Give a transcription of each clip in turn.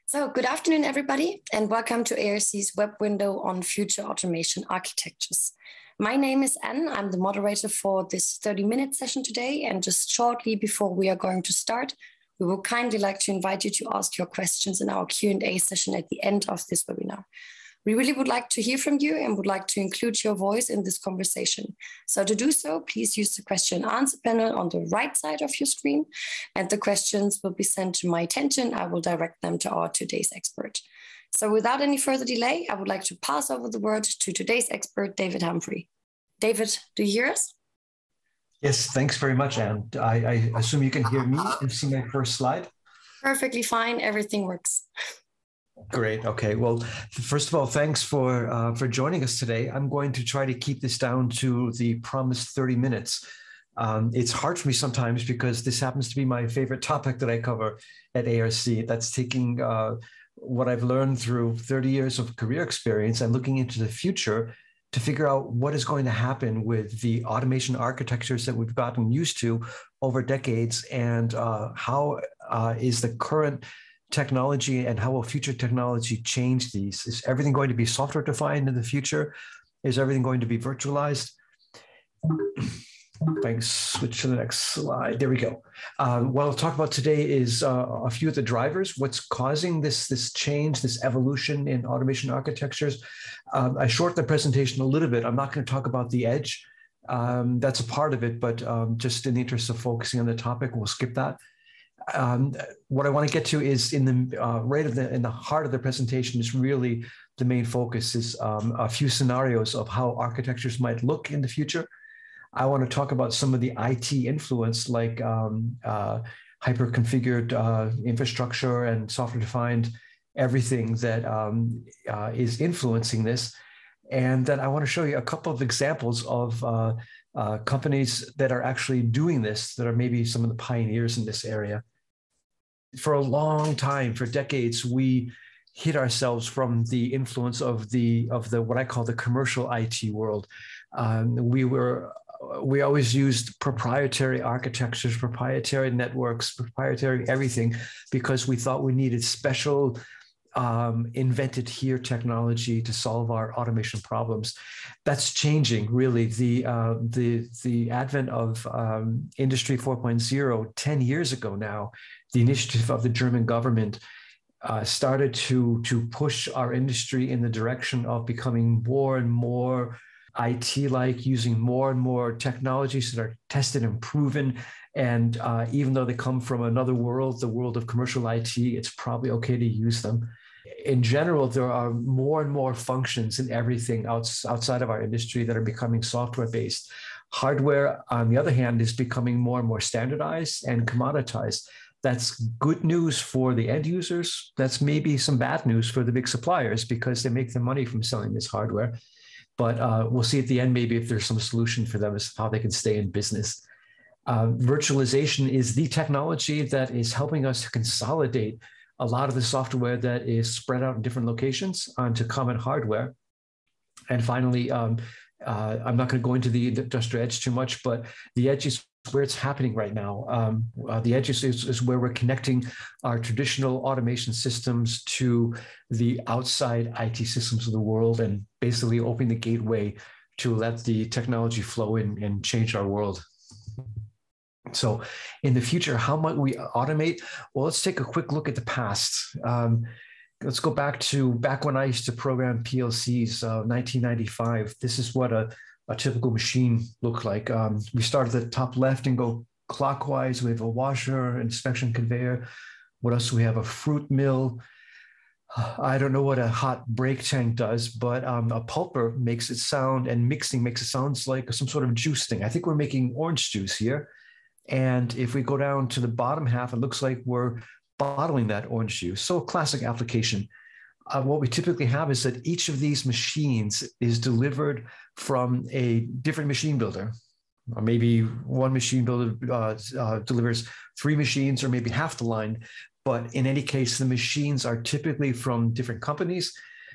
So, good afternoon, everybody, and welcome to ARC's web window on future automation architectures. My name is Anne. I'm the moderator for this 30-minute session today. And just shortly before we are going to start, we would kindly like to invite you to ask your questions in our Q&A session at the end of this webinar. We really would like to hear from you and would like to include your voice in this conversation. So to do so, please use the question and answer panel on the right side of your screen, and the questions will be sent to my attention. I will direct them to our today's expert. So without any further delay, I would like to pass over the word to today's expert, David Humphrey. David, do you hear us? Yes, thanks very much, Anne. I assume you can hear me and see my first slide? Perfectly fine, everything works. Great. Okay. Well, first of all, thanks for joining us today. I'm going to try to keep this down to the promised 30 minutes. It's hard for me sometimes because this happens to be my favorite topic that I cover at ARC. That's taking what I've learned through 30 years of career experience and looking into the future to figure out what is going to happen with the automation architectures that we've gotten used to over decades, and how is the current technology and how will future technology change these? Is everything going to be software defined in the future? Is everything going to be virtualized? Thanks. Switch to the next slide. There we go. What I'll talk about today is a few of the drivers, what's causing this change, this evolution in automation architectures. I shortened the presentation a little bit. I'm not going to talk about the edge. That's a part of it, but just in the interest of focusing on the topic, we'll skip that. What I want to get to is in the heart of the presentation is really the main focus is a few scenarios of how architectures might look in the future. I want to talk about some of the IT influence, like hyper-configured infrastructure and software-defined everything that is influencing this. And then I want to show you a couple of examples of companies that are actually doing this, that are maybe some of the pioneers in this area. For a long time, for decades, we hid ourselves from the influence of the what I call the commercial IT world. We always used proprietary architectures, proprietary networks, proprietary everything, because we thought we needed special invented here technology to solve our automation problems. That's changing, really. The advent of Industry 4.0 10 years ago now, the initiative of the German government started to push our industry in the direction of becoming more and more IT-like, using more and more technologies that are tested and proven. And even though they come from another world, the world of commercial IT, it's probably okay to use them. In general, there are more and more functions in everything outside of our industry that are becoming software-based. Hardware, on the other hand, is becoming more and more standardized and commoditized. That's good news for the end users. That's maybe some bad news for the big suppliers, because they make their money from selling this hardware. But we'll see at the end maybe if there's some solution for them as to how they can stay in business. Virtualization is the technology that is helping us to consolidate a lot of the software that is spread out in different locations onto common hardware. And finally, I'm not going to go into the industrial edge too much, but the edge is where it's happening right now. The edge is where we're connecting our traditional automation systems to the outside IT systems of the world, and basically opening the gateway to let the technology flow in and change our world. So in the future, how might we automate? Well, let's take a quick look at the past. Let's go back when I used to program PLCs, 1995. This is what a typical machine looked like. We start at the top left and go clockwise. We have a washer, inspection conveyor. What else do we have? A fruit mill. I don't know what a hot brake tank does, but a pulper makes it sound, and mixing makes it sound like some sort of juice thing. I think we're making orange juice here. And if we go down to the bottom half, it looks like we're bottling that orange juice. So a classic application. What we typically have is that each of these machines is delivered from a different machine builder. Or maybe one machine builder delivers 3 machines, or maybe half the line. But in any case, the machines are typically from different companies.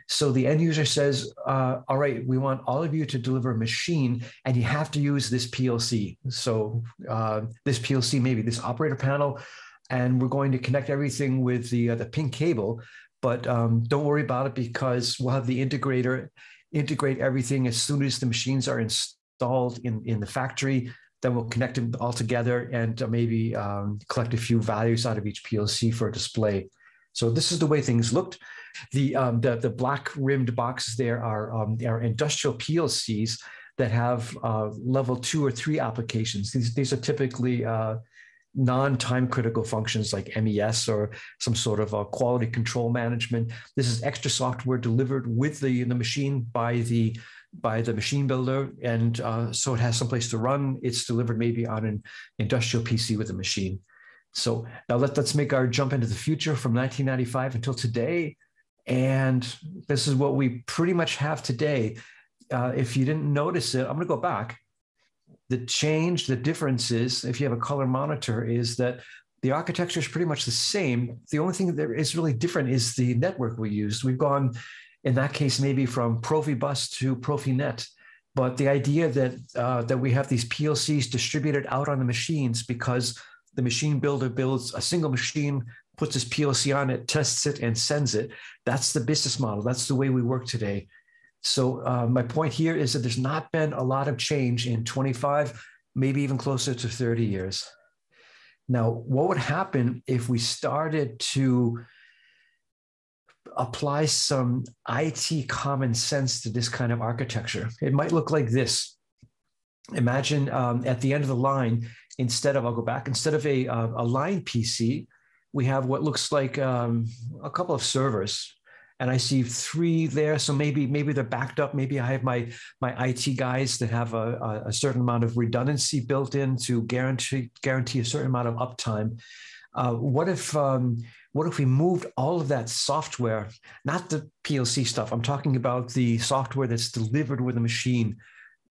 So the end user says, all right, we want all of you to deliver a machine, and you have to use this PLC. So this PLC, maybe this operator panel, and we're going to connect everything with the pink cable. But don't worry about it, because we'll have the integrator integrate everything as soon as the machines are installed in the factory. Then we'll connect them all together and maybe collect a few values out of each PLC for a display. So this is the way things looked. The black rimmed boxes there are industrial PLCs that have level 2 or 3 applications. These are typically non-time critical functions like MES or some sort of quality control management. This is extra software delivered with the machine by the machine builder, and so it has someplace to run. It's delivered maybe on an industrial PC with a machine. So now let's make our jump into the future from 1995 until today. And this is what we pretty much have today. If you didn't notice it, I'm going to go back. The difference is, if you have a color monitor, is that the architecture is pretty much the same. The only thing that is really different is the network we used. We've gone, in that case, maybe from Profibus to Profinet. But the idea that we have these PLCs distributed out on the machines because the machine builder builds a single machine, puts his PLC on it, tests it, and sends it. That's the business model. That's the way we work today. So my point here is that there's not been a lot of change in 25, maybe even closer to 30 years. Now, what would happen if we started to apply some IT common sense to this kind of architecture? It might look like this. Imagine at the end of the line, instead of a line PC, we have what looks like a couple of servers. And I see 3 there. So maybe they're backed up. Maybe I have my IT guys that have a certain amount of redundancy built in to guarantee a certain amount of uptime. What if we moved all of that software, not the PLC stuff? I'm talking about the software that's delivered with a machine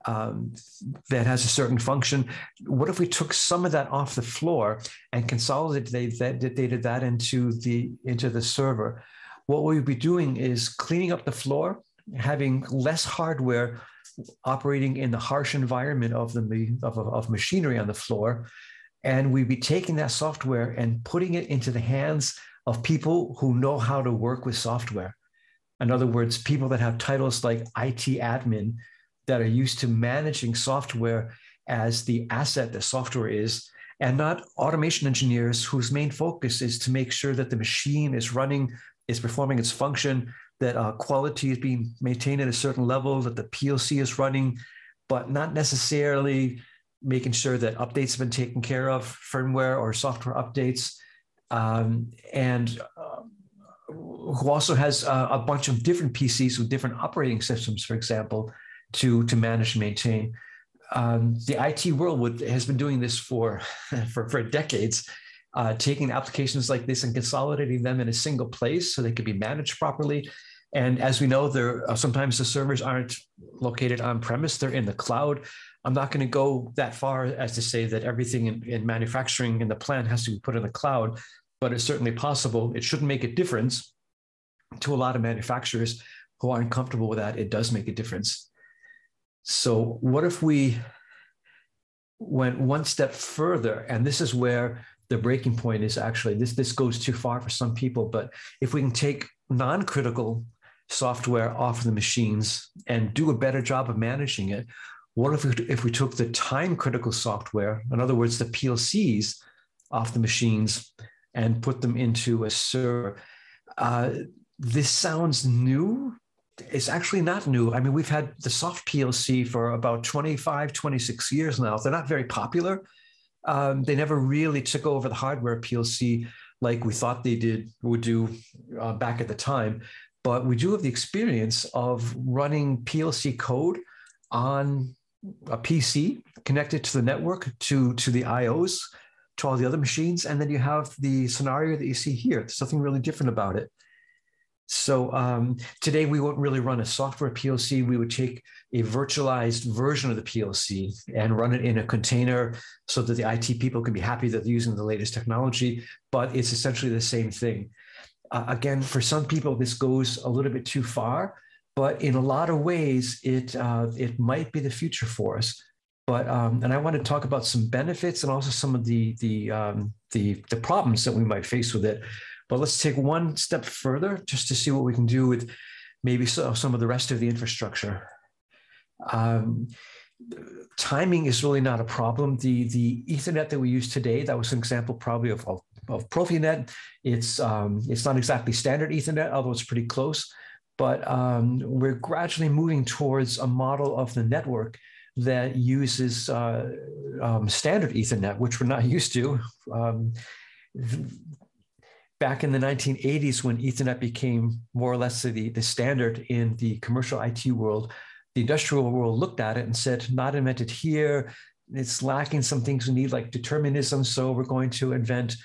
that has a certain function. What if we took some of that off the floor and consolidated that into the server? What we'd be doing is cleaning up the floor, having less hardware operating in the harsh environment of machinery on the floor, and we'd be taking that software and putting it into the hands of people who know how to work with software. In other words, people that have titles like IT admin, that are used to managing software as the asset that software is, and not automation engineers whose main focus is to make sure that the machine is running, is performing its function, that quality is being maintained at a certain level, that the PLC is running, but not necessarily making sure that updates have been taken care of, firmware or software updates, and who also has a bunch of different PCs with different operating systems, for example, to manage and maintain. The IT world has been doing this for decades. Taking applications like this and consolidating them in a single place so they could be managed properly. And as we know, sometimes the servers aren't located on premise, they're in the cloud. I'm not going to go that far as to say that everything in manufacturing in the plant has to be put in the cloud, but it's certainly possible. It shouldn't make a difference to a lot of manufacturers who aren't comfortable with that. It does make a difference. So what if we went one step further? And this is where the breaking point is actually, this goes too far for some people, but if we can take non-critical software off the machines and do a better job of managing it, what if we took the time-critical software, in other words, the PLCs, off the machines and put them into a server? This sounds new. It's actually not new. I mean, we've had the soft PLC for about 25, 26 years now. They're not very popular. They never really took over the hardware PLC like we thought they would do back at the time. But we do have the experience of running PLC code on a PC connected to the network, to the IOs, to all the other machines. And then you have the scenario that you see here. There's something really different about it. So today we won't really run a software PLC. We would take a virtualized version of the PLC and run it in a container so that the IT people can be happy that they're using the latest technology, but it's essentially the same thing. Again, for some people, this goes a little bit too far, but in a lot of ways, it might be the future for us. But and I want to talk about some benefits and also some of the problems that we might face with it. But let's take one step further just to see what we can do with maybe some of the rest of the infrastructure. Timing is really not a problem. The Ethernet that we use today, that was an example probably of Profinet. It's not exactly standard Ethernet, although it's pretty close. But we're gradually moving towards a model of the network that uses standard Ethernet, which we're not used to. Back in the 1980s, when Ethernet became more or less the standard in the commercial IT world, the industrial world looked at it and said, not invented here. It's lacking some things we need, like determinism. So we're going to invent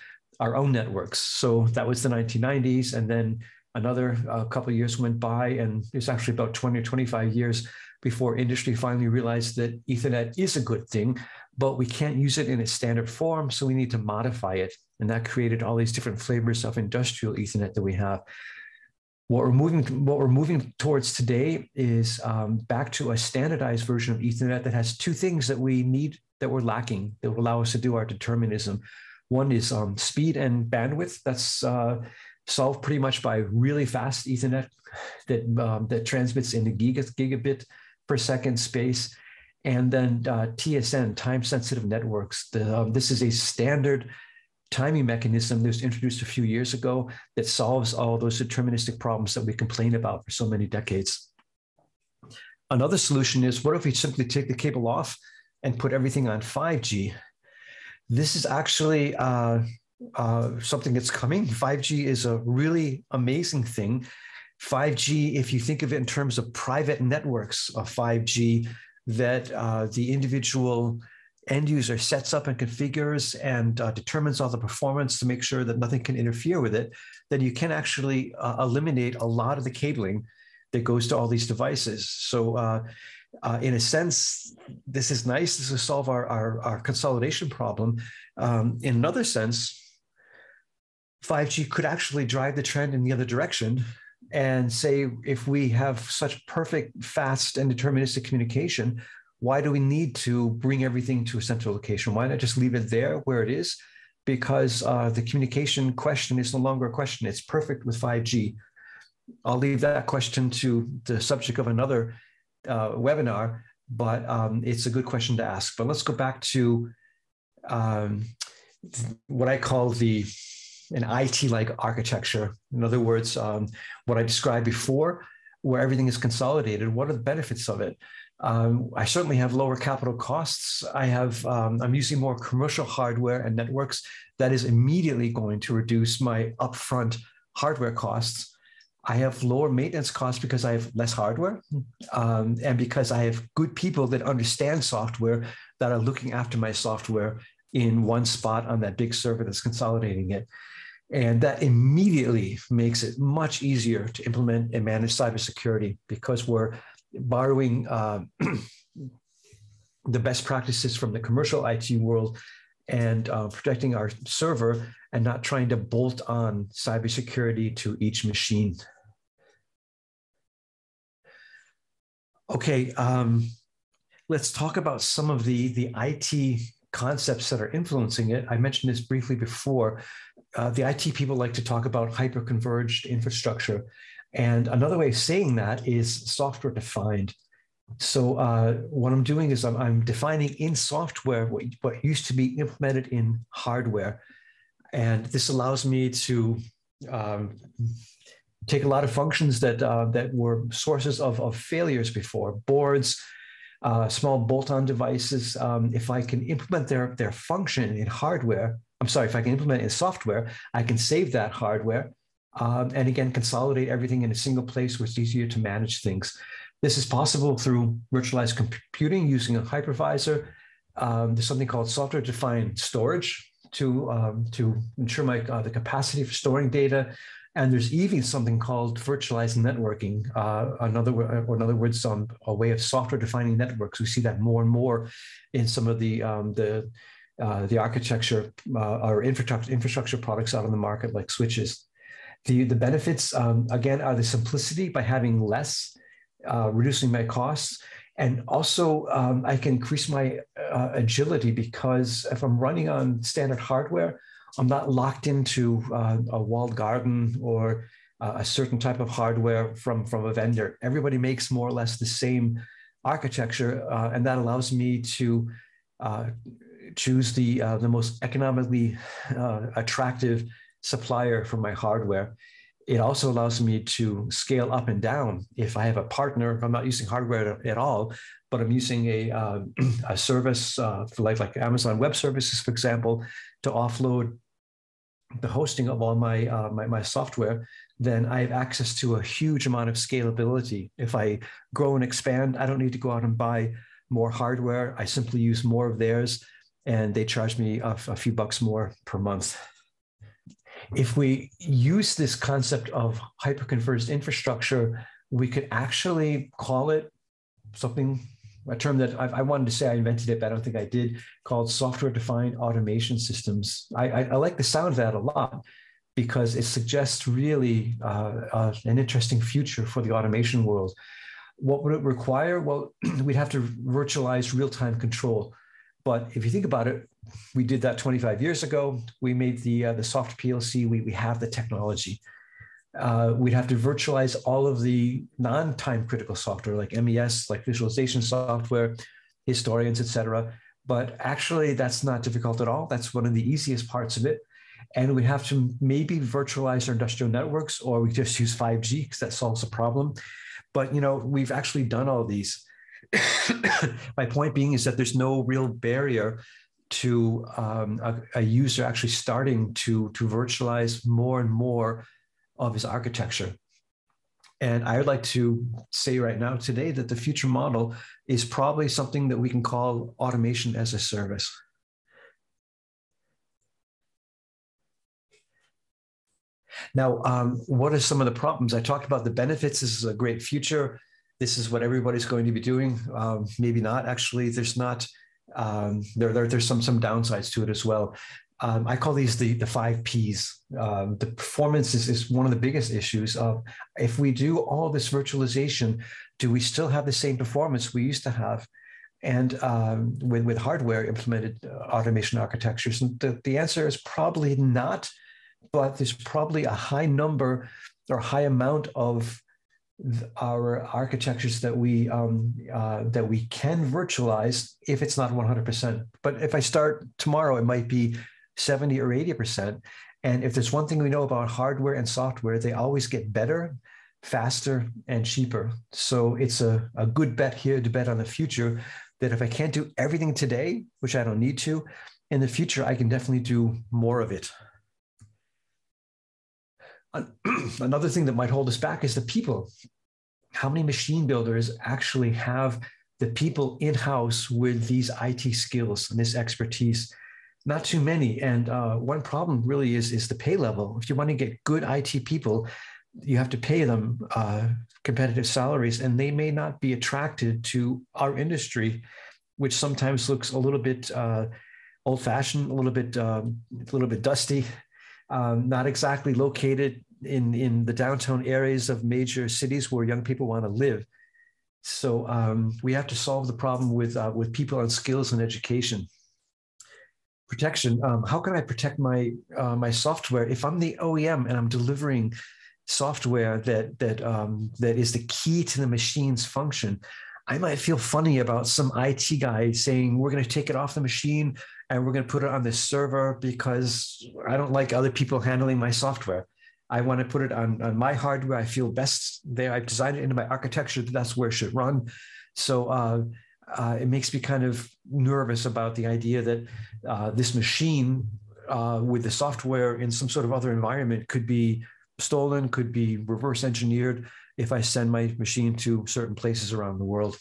our own networks. So that was the 1990s. And then another couple of years went by, and it's actually about 20 or 25 years before industry finally realized that Ethernet is a good thing, but we can't use it in its standard form. So we need to modify it. And that created all these different flavors of industrial Ethernet that we have. What we're moving towards today is back to a standardized version of Ethernet that has two things that we need, that we're lacking, that will allow us to do our determinism. One is speed and bandwidth. That's solved pretty much by really fast Ethernet that transmits in the gigabit per second space. And then TSN, time-sensitive networks. This is a standard timing mechanism that was introduced a few years ago that solves all those deterministic problems that we complain about for so many decades. Another solution is, what if we simply take the cable off and put everything on 5G? This is actually something that's coming. 5G is a really amazing thing. 5G, if you think of it in terms of private networks of 5G, that the individual end user sets up and configures and determines all the performance to make sure that nothing can interfere with it, then you can actually eliminate a lot of the cabling that goes to all these devices. So in a sense, this is nice. This will solve our consolidation problem. In another sense, 5G could actually drive the trend in the other direction and say, if we have such perfect, fast, and deterministic communication, why do we need to bring everything to a central location? Why not just leave it there where it is? Because the communication question is no longer a question. It's perfect with 5G. I'll leave that question to the subject of another webinar, but it's a good question to ask. But let's go back to what I call an IT-like architecture. In other words, what I described before, where everything is consolidated. What are the benefits of it? I certainly have lower capital costs. I'm using more commercial hardware and networks. That is immediately going to reduce my upfront hardware costs. I have lower maintenance costs because I have less hardware, and because I have good people that understand software that are looking after my software in one spot on that big server that's consolidating it. And that immediately makes it much easier to implement and manage cybersecurity, because we're borrowing the best practices from the commercial IT world and protecting our server and not trying to bolt on cybersecurity to each machine. Okay, let's talk about some of the IT concepts that are influencing it. I mentioned this briefly before. The IT people like to talk about hyper-converged infrastructure. And another way of saying that is software defined. So what I'm doing is I'm defining in software what used to be implemented in hardware. And this allows me to take a lot of functions that were sources of failures before, boards, small bolt-on devices. If I can implement their function in hardware, if I can implement it in software, I can save that hardware. And again, consolidate everything in a single place where it's easier to manage things. This is possible through virtualized computing using a hypervisor. There's something called software-defined storage to ensure the capacity for storing data. And there's even something called virtualized networking. In other words, a way of software-defining networks. We see that more and more in some of the architecture or infrastructure products out on the market, like switches. The benefits, again, are the simplicity by having less, reducing my costs, And also, I can increase my agility because if I'm running on standard hardware, I'm not locked into a walled garden or a certain type of hardware from a vendor. Everybody makes more or less the same architecture, and that allows me to choose the most economically attractive supplier for my hardware. It also allows me to scale up and down. If I have a partner, if I'm not using hardware at all, but I'm using a service for like Amazon Web Services, for example, to offload the hosting of all my software, then I have access to a huge amount of scalability. If I grow and expand, I don't need to go out and buy more hardware. I simply use more of theirs, and they charge me a few bucks more per month. If we use this concept of hyperconverged infrastructure, we could actually call it something, a term that I wanted to say I invented it, but I don't think I did, called software-defined automation systems. I like the sound of that a lot because it suggests really an interesting future for the automation world. What would it require? Well, we'd have to virtualize real-time control. But if you think about it, we did that 25 years ago. We made the soft PLC. We have the technology. We'd have to virtualize all of the non-time critical software like MES, like visualization software, historians, et cetera. But actually, that's not difficult at all. That's one of the easiest parts of it. And we have to maybe virtualize our industrial networks, or we just use 5G because that solves the problem. But we've actually done all these. My point being is that there's no real barrier to a user actually starting to virtualize more and more of his architecture. And I would like to say right now today that the future model is probably something that we can call automation as a service. Now, what are some of the problems? I talked about the benefits. This is a great future. This is what everybody's going to be doing. Maybe not. Actually, there's not. There's some downsides to it as well. I call these the 5 Ps. The performance is one of the biggest issues of if we do all this virtualization, do we still have the same performance we used to have? And with hardware implemented automation architectures, and the answer is probably not, but there's probably a high number or high amount of our architectures that we can virtualize if it's not 100%. But if I start tomorrow, it might be 70 or 80%. And if there's one thing we know about hardware and software, they always get better, faster, and cheaper. So it's a good bet here to bet on the future that if I can't do everything today, which I don't need to, in the future, I can definitely do more of it. Another thing that might hold us back is the people. How many machine builders actually have the people in-house with these IT skills and this expertise? Not too many. And one problem really is the pay level. If you want to get good IT people, you have to pay them competitive salaries, and they may not be attracted to our industry, which sometimes looks a little bit old-fashioned, a little bit dusty. Not exactly located in the downtown areas of major cities where young people want to live. So we have to solve the problem with people and skills and education. Protection. How can I protect my software if I'm the OEM and I'm delivering software that is the key to the machine's function? I might feel funny about some IT guy saying, we're going to take it off the machine and we're going to put it on this server because I don't like other people handling my software. I want to put it on my hardware. I feel best there. I've designed it into my architecture that that's where it should run. So it makes me kind of nervous about the idea that this machine with the software in some sort of other environment could be stolen, could be reverse engineered if I send my machine to certain places around the world.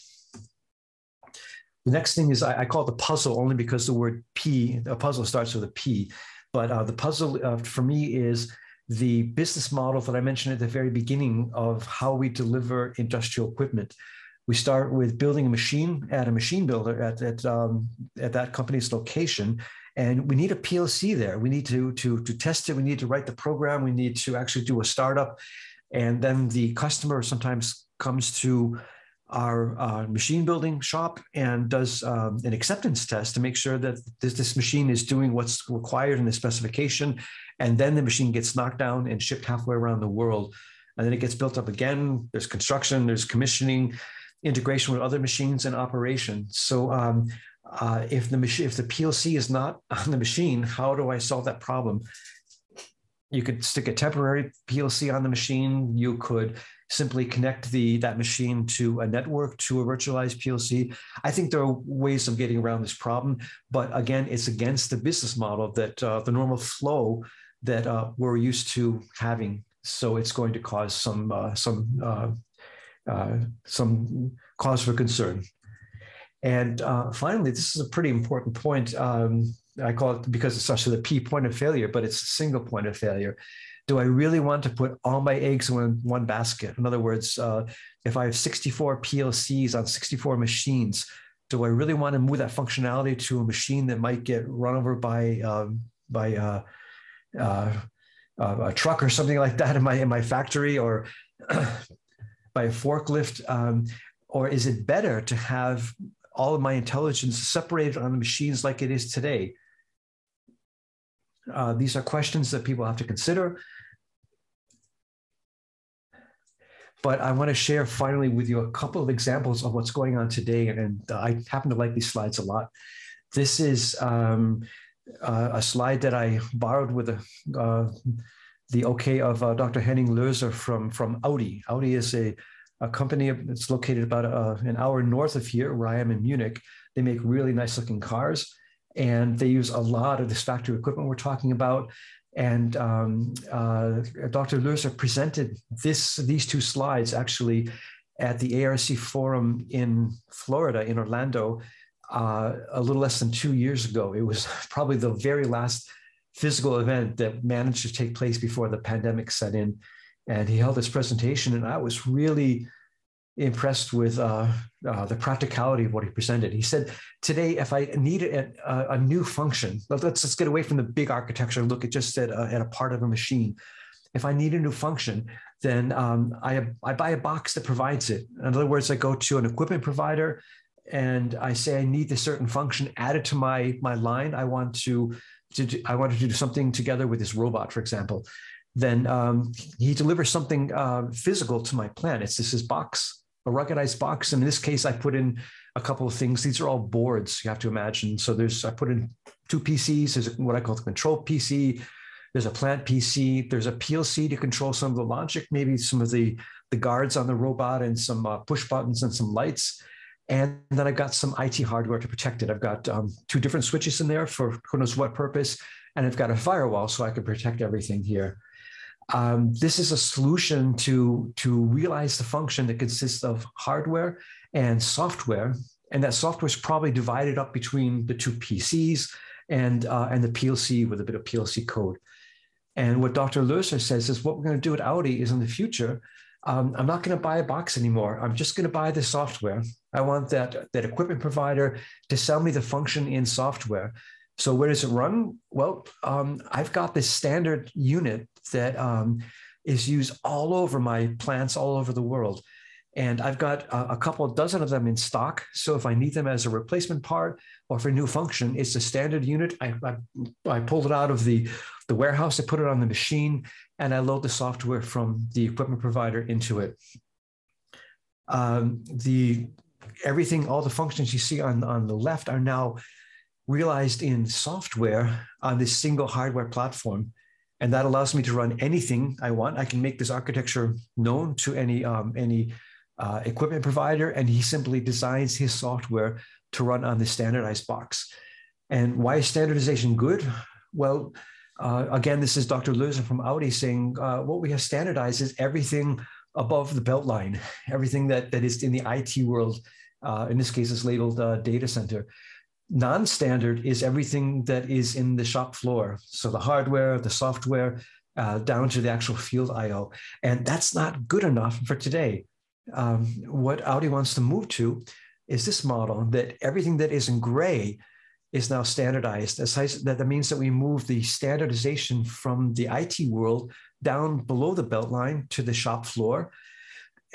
The next thing is I call it the puzzle only because the word P, a puzzle starts with a P. But the puzzle for me is the business model that I mentioned at the very beginning of how we deliver industrial equipment. We start with building a machine at a machine builder at that company's location. And we need a PLC there. We need to test it. We need to write the program. We need to actually do a startup. And then the customer sometimes comes to our machine building shop and does an acceptance test to make sure that this machine is doing what's required in the specification. And then the machine gets knocked down and shipped halfway around the world. And then it gets built up again. There's construction, there's commissioning, integration with other machines and operation. So if the PLC is not on the machine, how do I solve that problem? You could stick a temporary PLC on the machine. You could simply connect that machine to a network, to a virtualized PLC. I think there are ways of getting around this problem, but again, it's against the business model that the normal flow that we're used to having. So it's going to cause some cause for concern. And finally, this is a pretty important point. I call it, because it's such a P point of failure, but it's a single point of failure. Do I really want to put all my eggs in one basket? In other words, if I have 64 PLCs on 64 machines, do I really want to move that functionality to a machine that might get run over by a truck or something like that in my factory, or by a forklift? Or is it better to have all of my intelligence separated on the machines like it is today? These are questions that people have to consider. But I want to share finally with you a couple of examples of what's going on today. And I happen to like these slides a lot. This is a slide that I borrowed with the okay of Dr. Henning Löser from Audi. Audi is a company that's located about an hour north of here, where I am in Munich. They make really nice looking cars, and they use a lot of this factory equipment we're talking about. And Dr. Löser presented these two slides actually at the ARC forum in Florida, in Orlando, a little less than 2 years ago. It was probably the very last physical event that managed to take place before the pandemic set in. And he held this presentation, and I was really impressed with the practicality of what he presented. He said, today, if I needed a new function, let's get away from the big architecture and look at just at a part of a machine. If I need a new function, then I buy a box that provides it. In other words, I go to an equipment provider and I say, I need this certain function added to my line. I want to do something together with this robot, for example. Then he delivers something physical to my plant. It's this box, a ruggedized box. And in this case, I put in a couple of things. These are all boards, you have to imagine. So I put in 2 PCs. There's what I call the control PC. There's a plant PC. There's a PLC to control some of the logic, maybe some of the guards on the robot, and some push buttons and some lights. And then I've got some IT hardware to protect it. I've got 2 different switches in there for who knows what purpose. And I've got a firewall so I can protect everything here. This is a solution to realize the function that consists of hardware and software. And that software is probably divided up between the 2 PCs and the PLC with a bit of PLC code. And what Dr. Löser says is what we're going to do at Audi is, in the future, I'm not going to buy a box anymore. I'm just going to buy the software. I want that equipment provider to sell me the function in software. So where does it run? Well, I've got this standard unit that is used all over my plants all over the world. And I've got a couple of dozen of them in stock. So if I need them as a replacement part or for a new function, it's a standard unit. I pulled it out of the warehouse, I put it on the machine, and I load the software from the equipment provider into it. Everything, all the functions you see on the left are now realized in software on this single hardware platform. And that allows me to run anything I want. I can make this architecture known to any equipment provider, and he simply designs his software to run on the standardized box. And why is standardization good? Well, again, this is Dr. Löser from Audi saying what we have standardized is everything above the belt line, everything that is in the IT world. In this case, is labeled data center. Non-standard is everything that is in the shop floor. So the hardware, the software, down to the actual field I/O. And that's not good enough for today. What Audi wants to move to is this model that everything that is in gray is now standardized. That means that we move the standardization from the IT world down below the belt line to the shop floor.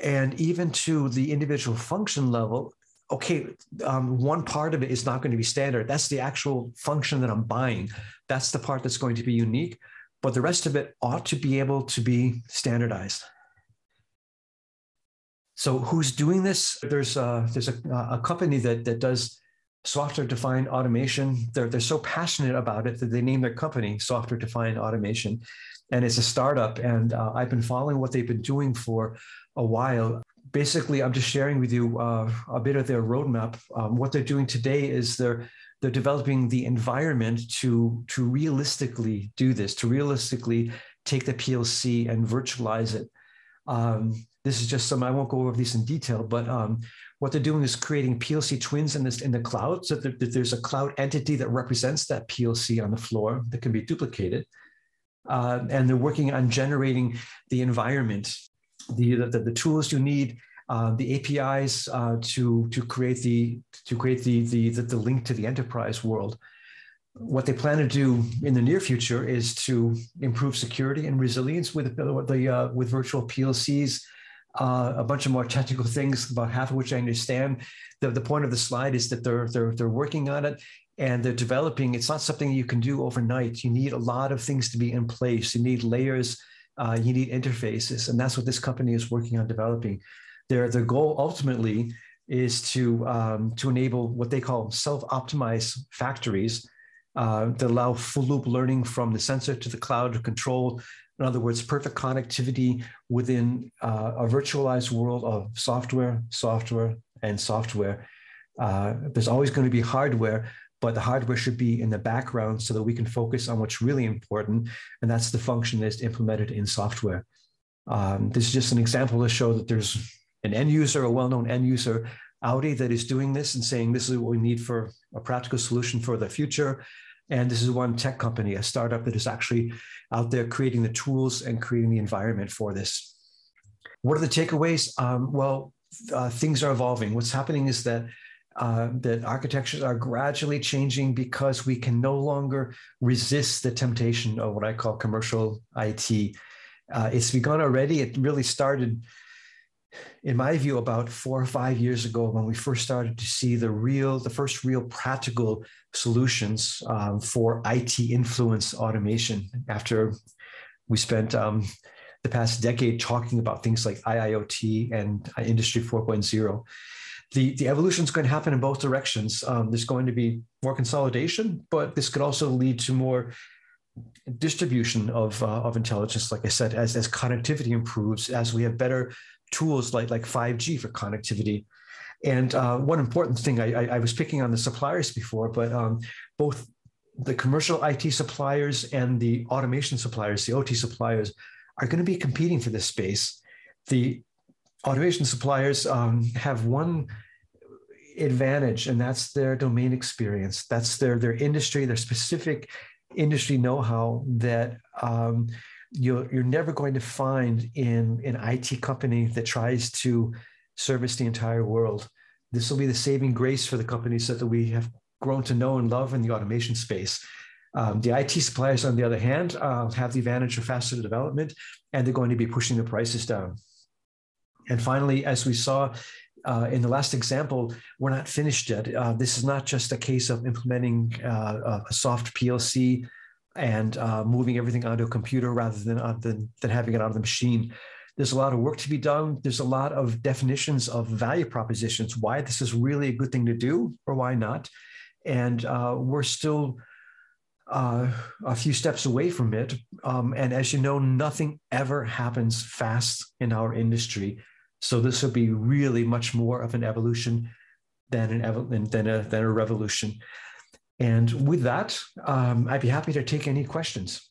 and even to the individual function level. Okay, one part of it is not going to be standard. That's the actual function that I'm buying. That's the part that's going to be unique, but the rest of it ought to be able to be standardized. So who's doing this? There's a company that does software-defined automation. They're so passionate about it that they name their company Software-Defined Automation. And it's a startup. And I've been following what they've been doing for a while. Basically, I'm just sharing with you a bit of their roadmap. What they're doing today is they're developing the environment to realistically do this, to realistically take the PLC and virtualize it. This is just some, I won't go over these in detail, but what they're doing is creating PLC twins in the cloud, so that there's a cloud entity that represents that PLC on the floor that can be duplicated. And they're working on generating the environment, the tools you need, the APIs to create the link to the enterprise world. What they plan to do in the near future is to improve security and resilience with virtual PLCs. A bunch of more technical things, about half of which I understand. The point of the slide is that they're working on it and they're developing. It's not something you can do overnight. You need a lot of things to be in place. You need layers. You need interfaces, and that's what this company is working on developing. Their goal ultimately is to enable what they call self-optimized factories that allow full loop learning from the sensor to the cloud to control. In other words, perfect connectivity within a virtualized world of software, and software. There's always going to be hardware, but the hardware should be in the background so that we can focus on what's really important, and that's the function that's implemented in software. This is just an example to show that there's an end user, a well-known end user, Audi, that is doing this and saying this is what we need for a practical solution for the future. And this is one tech company, a startup that is actually out there creating the tools and creating the environment for this. What are the takeaways? Things are evolving. What's happening is that architectures are gradually changing because we can no longer resist the temptation of what I call commercial IT. It's begun already. It really started, in my view, about 4 or 5 years ago when we first started to see the first real practical solutions for IT influence automation, after we spent the past decade talking about things like IIoT and Industry 4.0. The evolution is going to happen in both directions. There's going to be more consolidation, but this could also lead to more distribution of intelligence, like I said, as connectivity improves, as we have better tools like 5G for connectivity. And one important thing, I was picking on the suppliers before, but both the commercial IT suppliers and the automation suppliers, the OT suppliers, are going to be competing for this space. The automation suppliers have one advantage, and that's their domain experience. That's their industry, their specific industry know-how that you're never going to find in an IT company that tries to service the entire world. This will be the saving grace for the companies that we have grown to know and love in the automation space. The IT suppliers, on the other hand, have the advantage of faster development, and they're going to be pushing the prices down. And finally, as we saw in the last example, we're not finished yet. This is not just a case of implementing a soft PLC and moving everything onto a computer rather than having it on the machine. There's a lot of work to be done. There's a lot of definitions of value propositions, why this is really a good thing to do or why not. And we're still a few steps away from it. And as you know, nothing ever happens fast in our industry. So this will be really much more of an evolution than a revolution. And with that, I'd be happy to take any questions.